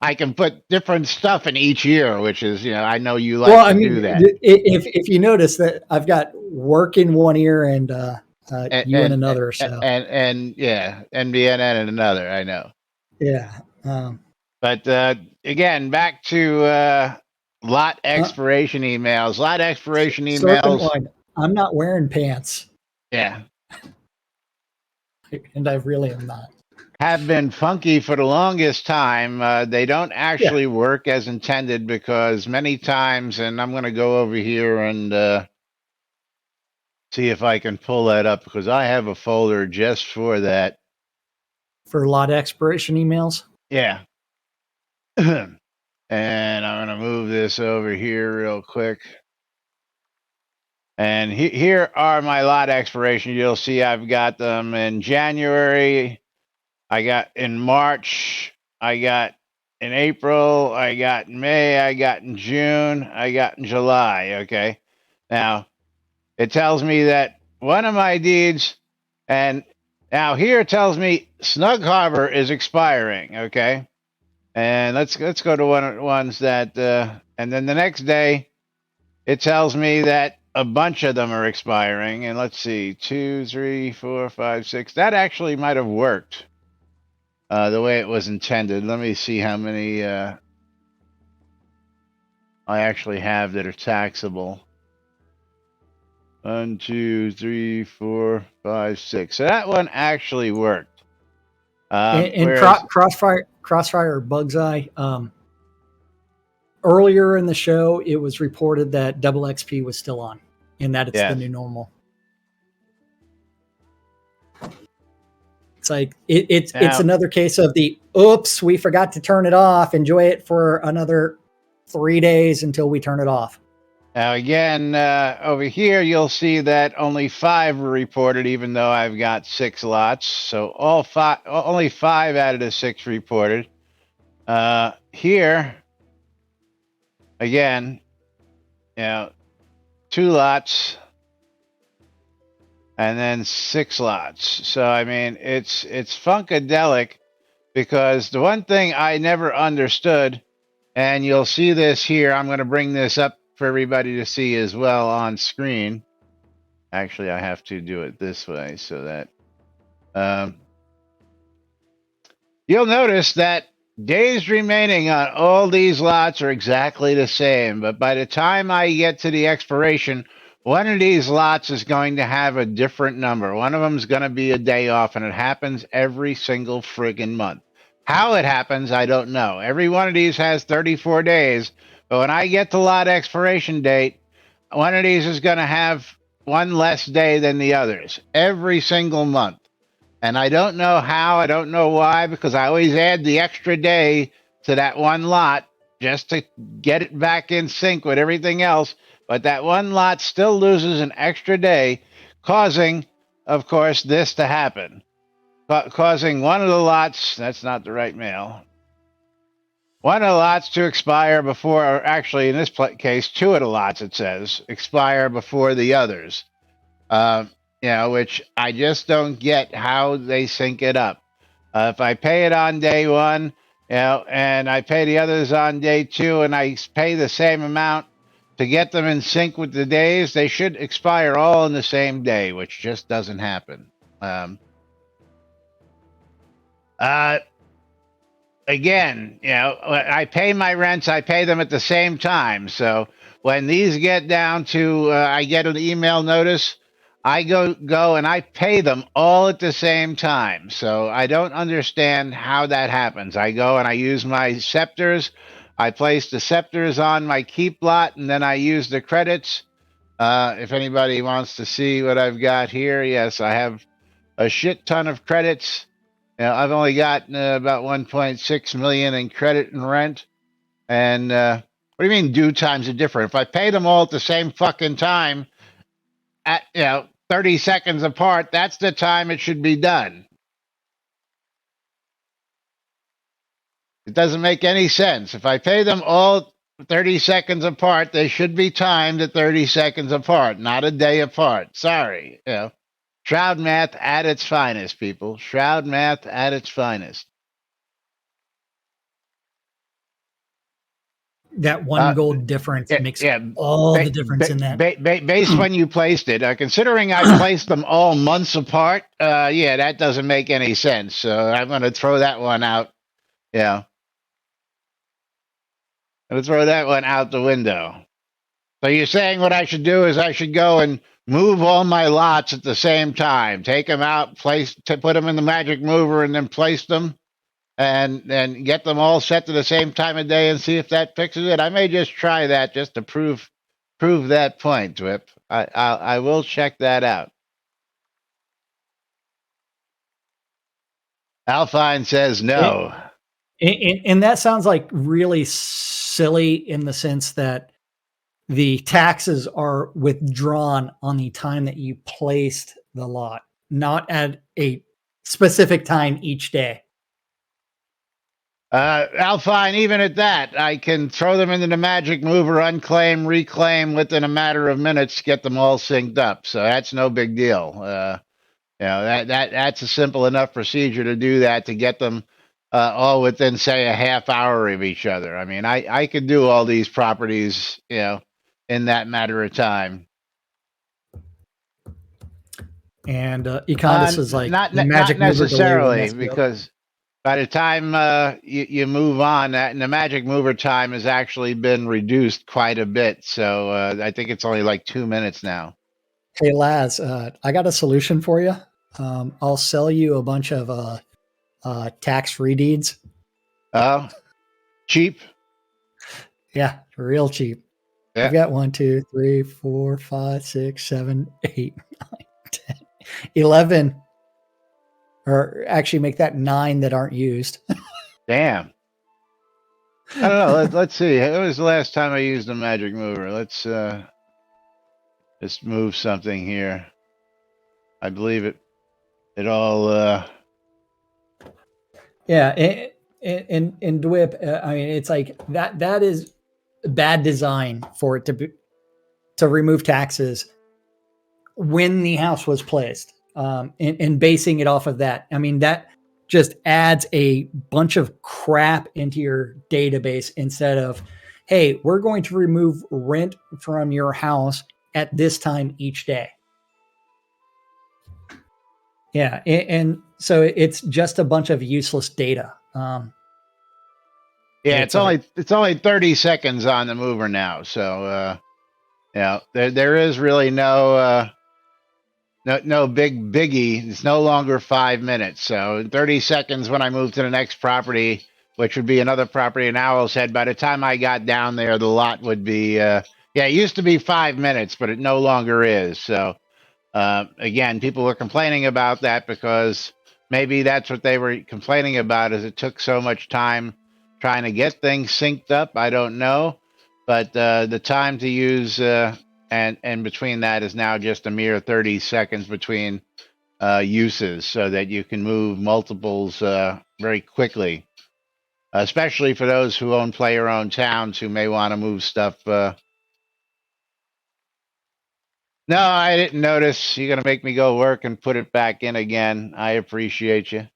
I can put different stuff in each ear, which is I know you like to do that. If you notice that I've got work in 1 ear and you in another, and yeah, NBNN in another. I know. Yeah. But again, back to lot expiration emails. Lot expiration emails. I'm not wearing pants. Yeah. And I really am not. Have been funky for the longest time. They don't Yeah. actually work as intended because many times, and I'm going to go over here and see if I can pull that up because I have a folder just for that. For a lot of expiration emails. Yeah. And I'm going to move this over here real quick. And here are my lot expirations. You'll see I've got them in January. I got in March. I got in April. I got in May. I got in June. I got in July. Okay. Now, it tells me that one of my deeds, and now here it tells me Snug Harbor is expiring. Okay. And let's go to one of the ones that, and then the next day, it tells me that a bunch of them are expiring. And let's see, 2, 3, 4, 5, 6. That actually might have worked the way it was intended. Let me see how many I actually have that are taxable. 1, 2, 3, 4, 5, 6. So that one actually worked. And Whereas, Crossfire or Bug's Eye, earlier in the show, it was reported that Double XP was still on and that it's the yes. new normal. It's like it's another case of the oops, we forgot to turn it off. Enjoy it for another 3 days until we turn it off. Now again, over here you'll see that only 5 were reported, even though I've got 6 lots. So only 5 out of the 6 reported. Here, again, 2 lots, and then 6 lots. So I mean, it's funkadelic because the one thing I never understood, and you'll see this here. I'm going to bring this up for everybody to see as well on screen. Actually, I have to do it this way so that you'll notice that days remaining on all these lots are exactly the same. But by the time I get to the expiration, one of these lots is going to have a different number. One of them is going to be a day off, and it happens every single friggin' month. How it happens, I don't know. Every one of these has 34 days, but when I get to lot expiration date, one of these is going to have one less day than the others every single month. And I don't know how, I don't know why, because I always add the extra day to that one lot just to get it back in sync with everything else. But that one lot still loses an extra day, causing, of course, this to happen. Causing one of the lots, that's not the right mail, one of the lots to expire before, or actually in this case, 2 of the lots, it says, expire before the others. Which I just don't get how they sync it up. If I pay it on day 1, and I pay the others on day 2, and I pay the same amount to get them in sync with the days, they should expire all in the same day, which just doesn't happen. Again, I pay my rents, I pay them at the same time. So when these get down to, I get an email notice, I go and I pay them all at the same time. So I don't understand how that happens. I go and I use my scepters. I place the scepters on my keep lot, and then I use the credits. If anybody wants to see what I've got here, yes, I have a shit ton of credits. I've only got about 1.6 million in credit and rent. And what do you mean due times are different? If I pay them all at the same fucking time, at 30 seconds apart, that's the time it should be done. It doesn't make any sense. If I pay them all 30 seconds apart, they should be timed at 30 seconds apart, not a day apart. Sorry. Shroud math at its finest, people. Shroud math at its finest. That one gold difference makes all the difference in that. Based when you placed it, considering I placed them all months apart, that doesn't make any sense. So I'm going to throw that one out. Yeah. I'm going to throw that one out the window. So you're saying what I should do is I should go and move all my lots at the same time, take them out, put them in the magic mover, and then place them, and then get them all set to the same time of day and see if that fixes it. I may just try that just to prove that point, Dwip. I will check that out. Alfine says no. And that sounds like really silly in the sense that the taxes are withdrawn on the time that you placed the lot, not at a specific time each day. Alfine, even at that, I can throw them into the magic mover, unclaim, reclaim within a matter of minutes, get them all synced up. So that's no big deal. That's a simple enough procedure to do that, to get them all within, say, a half hour of each other. I mean, I could do all these properties, in that matter of time. And Econdis is like not the magic mover necessarily, because by the time you move on, the magic mover time has actually been reduced quite a bit. So I think it's only like 2 minutes now. Hey, Laz, I got a solution for you. I'll sell you a bunch of tax-free deeds. Oh, cheap? Yeah, real cheap. Yeah. I've got 1, 2, 3, 4, 5, 6, 7, 8, 9, 10, 11. Or actually make that 9 that aren't used. Damn. I don't know. Let's see. When was the last time I used a magic mover? Let's just move something here. I believe it all. Yeah, and DWIP, I mean, it's like that is bad design for it to remove taxes when the house was placed, and basing it off of that. I mean, that just adds a bunch of crap into your database instead of, hey, we're going to remove rent from your house at this time each day. Yeah, and so it's just a bunch of useless data. Yeah, it's only 30 seconds on the mover now, so there is really no big biggie. It's no longer 5 minutes. So in 30 seconds, when I move to the next property, which would be another property in Owl's Head, by the time I got down there, the lot would be it used to be 5 minutes, but it no longer is. So again, people were complaining about that because maybe that's what they were complaining about, is it took so much time trying to get things synced up. I don't know, but the time to use and between that is now just a mere 30 seconds between uses, so that you can move multiples very quickly, especially for those who own player-owned towns who may want to move stuff. No, I didn't notice. You're going to make me go work and put it back in again. I appreciate you.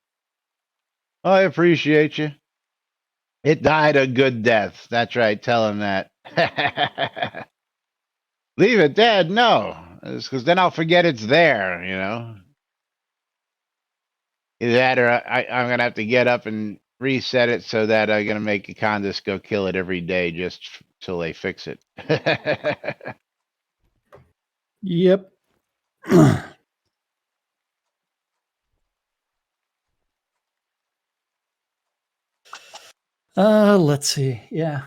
I appreciate you. It died a good death. That's right. Tell him that. Leave it dead? No. Because then I'll forget it's there, Either that or I'm going to have to get up and reset it so that I'm going to make Econdis go kill it every day just till they fix it. Yep. Let's see. Yeah,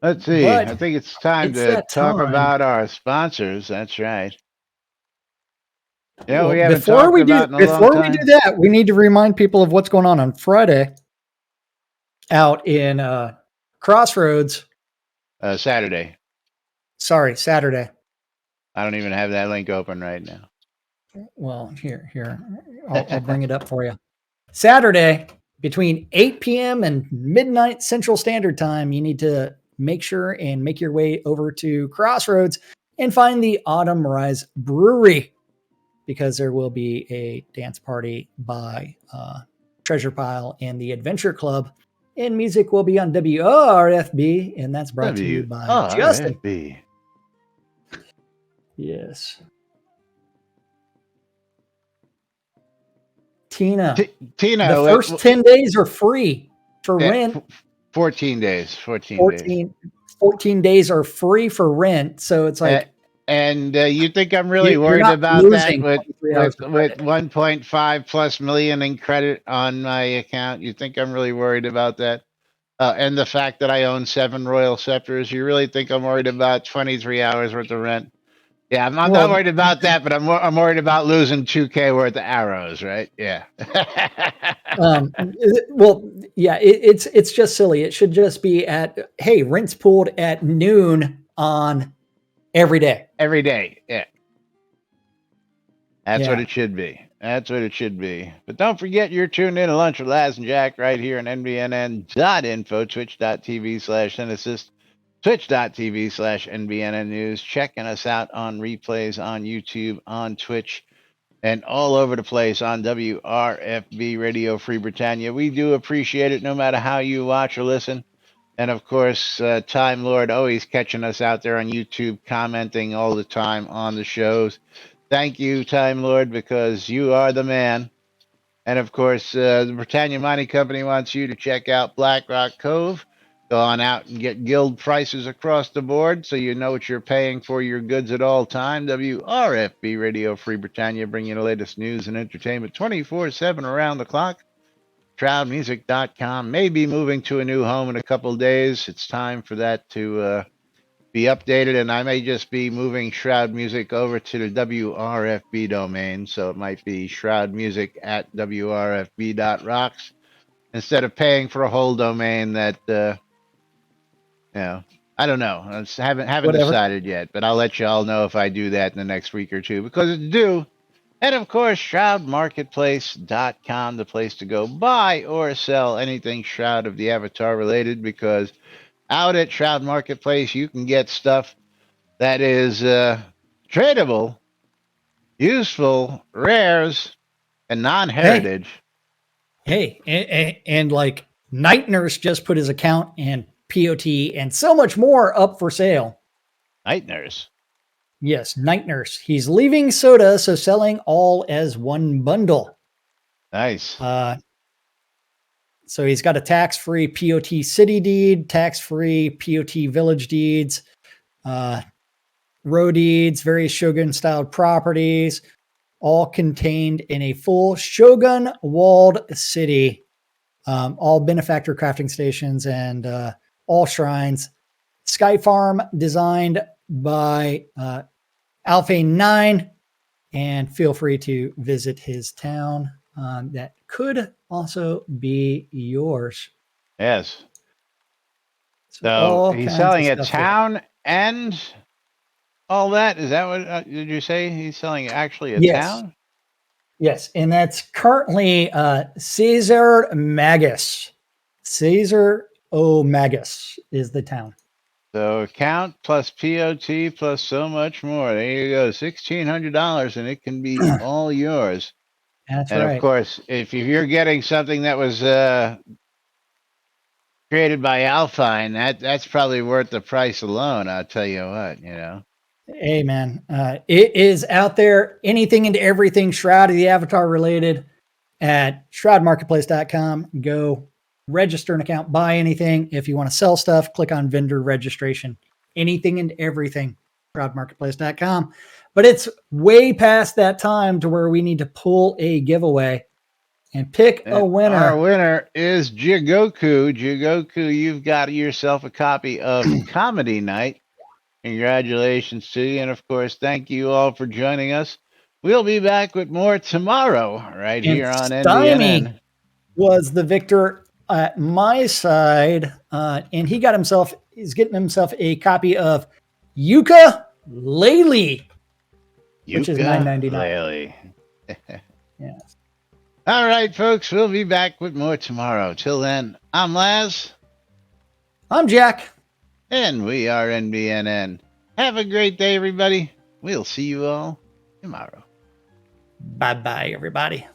let's see. I think it's time to talk about our sponsors. That's right. Yeah, we haven't talked about in a long time. Before we do that, we need to remind people of what's going on Friday out in Crossroads. Saturday. Sorry, Saturday. I don't even have that link open right now. Well, here. I'll bring it up for you. Saturday, between 8 p.m. and midnight Central Standard Time, you need to make sure and make your way over to Crossroads and find the Autumn Rise Brewery, because there will be a dance party by Treasure Pile and the Adventure Club, and music will be on WRFB, and that's brought to you by Justin. Yes. Tina, the first 10 days are free for rent. 14 days. 14 days. 14 days are free for rent. So it's like and you think I'm really you're worried not about that losing with 23 hours of with credit. 1.5 plus million in credit on my account? You think I'm really worried about that? And the fact that I own 7 Royal Scepters, you really think I'm worried about 23 hours worth of rent? Yeah, I'm not Well, worried about that, but I'm worried about losing 2K worth of arrows, right? Yeah. yeah, it's just silly. It should just be at, hey, rent's pulled at noon on every day. Every day. Yeah. That's what Yeah. it should be. That's what it should be. But don't forget, you're tuned in to Lunch with Laz and Jack right here on NBNN.info, twitch.tv/Genesis, twitch.tv/NBNN News. Checking us out on replays on YouTube, on Twitch, and all over the place on WRFB Radio Free Britannia. We do appreciate it no matter how you watch or listen. And of course, Time Lord always catching us out there on YouTube, commenting all the time on the shows. Thank you, Time Lord, because you are the man. And of course, the Britannia Mining Company wants you to check out Blackrock Cove. Go on out and get guild prices across the board so you know what you're paying for your goods at all time. WRFB Radio Free Britannia, bringing you the latest news and entertainment 24/7 around the clock. ShroudMusic.com may be moving to a new home in a couple of days. It's time for that to be updated, and I may just be moving Shroud Music over to the WRFB domain, so it might be Shroud Music at WRFB.rocks instead of paying for a whole domain that I don't know. I haven't Whatever. decided yet, but I'll let you all know if I do that in the next week or two because it's due. And of course, ShroudMarketplace.com, the place to go buy or sell anything Shroud of the Avatar related, because out at Shroud Marketplace, you can get stuff that is tradable, useful, rares, and non-heritage. Hey, and like Night Nurse just put his account and POT and so much more up for sale. Night Nurse. Yes, Night Nurse. He's leaving soda, so selling all as one bundle. Nice. So he's got a tax-free POT city deed, tax-free POT village deeds, row deeds, various Shogun-styled properties, all contained in a full Shogun walled city, all benefactor crafting stations and all shrines. Sky Farm designed by Alpha 9, and feel free to visit his town. That could also be yours. Yes. So he's selling a town and all that. Is that what did you say? He's selling actually a town? Yes, and that's currently Caesar Magus. Caesar O Magus is the town. So account plus POT plus so much more. There you go, $1,600, and it can be all yours. That's and right. Of course, if you're getting something that was created by Alpine, that's probably worth the price alone. I'll tell you what, Hey, man, it is out there. Anything and everything Shroud of the Avatar related at shroudmarketplace.com. Go register an account, buy anything. If you want to sell stuff, click on vendor registration. Anything and everything, shroudmarketplace.com. But it's way past that time to where we need to pull a giveaway and pick a winner. Our winner is Jigoku. Jigoku, you've got yourself a copy of Comedy Night. Congratulations to you. And of course, thank you all for joining us. We'll be back with more tomorrow right here on NBNN. Was the victor at my side, and he's getting himself a copy of Yooka-Laylee, which is $9.99. Yes. All right, folks, we'll be back with more tomorrow. Till then, I'm Laz. I'm Jack. And we are NBNN. Have a great day, everybody. We'll see you all tomorrow. Bye-bye, everybody.